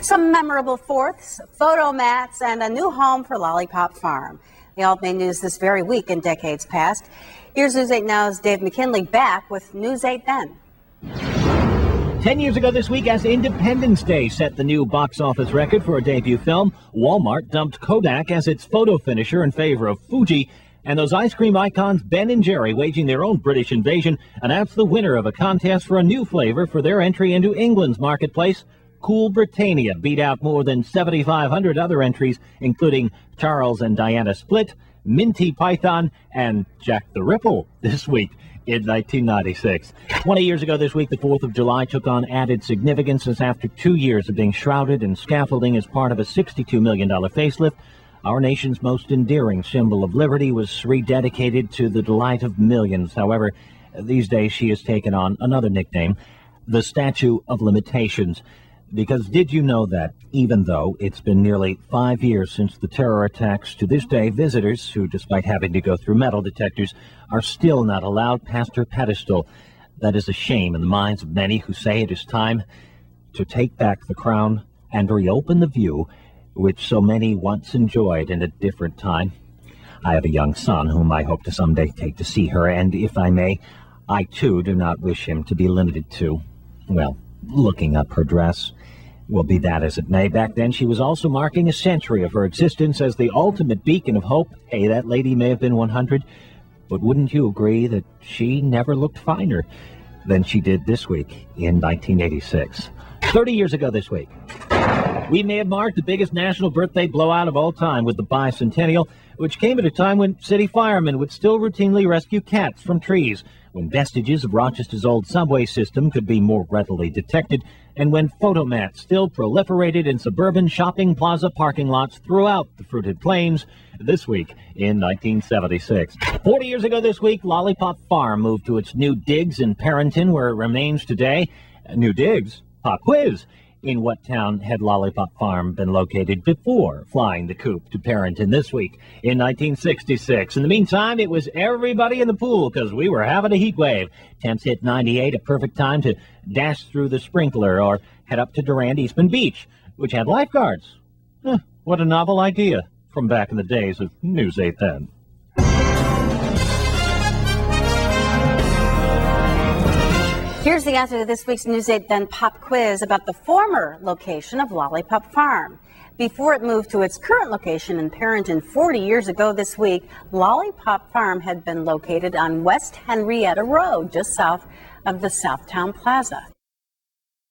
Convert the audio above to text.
Some memorable fourths, photo mats, and a new home for Lollipop Farm. They all made news this very week in decades past. Here's News 8 Now's Dave McKinley back with News 8 Then. 10 years ago this week, as Independence Day set the new box office record for a debut film, Walmart dumped Kodak as its photo finisher in favor of Fuji, and those ice cream icons Ben and Jerry, waging their own British invasion, announced the winner of a contest for a new flavor for their entry into England's marketplace. Cool Britannia beat out more than 7,500 other entries, including Charles and Diana Split, Minty Python, and Jack the Ripple this week in 1996. 20 years ago this week, the 4th of July took on added significance as after 2 years of being shrouded in scaffolding as part of a $62 million facelift, our nation's most endearing symbol of liberty was rededicated to the delight of millions. However, these days she has taken on another nickname, the Statue of Limitations. Because did you know that, even though it's been nearly 5 years since the terror attacks, to this day, visitors who, despite having to go through metal detectors, are still not allowed past her pedestal? That is a shame in the minds of many who say it is time to take back the crown and reopen the view which so many once enjoyed in a different time. I have a young son whom I hope to someday take to see her, and if I may, I too do not wish him to be limited to, well, looking up her dress. Well, be that as it may, back then she was also marking a century of her existence as the ultimate beacon of hope. Hey, that lady may have been 100, but wouldn't you agree that she never looked finer than she did this week in 1986? 30 years ago this week, we may have marked the biggest national birthday blowout of all time with the bicentennial, which came at a time when city firemen would still routinely rescue cats from trees, when vestiges of Rochester's old subway system could be more readily detected, and when photomats still proliferated in suburban shopping plaza parking lots throughout the fruited plains this week in 1976. 40 years ago this week, Lollipop Farm moved to its new digs in Perrington, where it remains today. New digs? Pop quiz. In what town had Lollipop Farm been located before flying the coop to Perrington this week in 1966? In the meantime, it was everybody in the pool because we were having a heat wave. Temps hit 98, a perfect time to dash through the sprinkler or head up to Durand Eastman Beach, which had lifeguards. What a novel idea from back in the days of News 8 Then. Here's the answer to this week's News 8 Then pop quiz about the former location of Lollipop Farm. Before it moved to its current location in Perrington 40 years ago this week, Lollipop Farm had been located on West Henrietta Road, just south of the Southtown Plaza.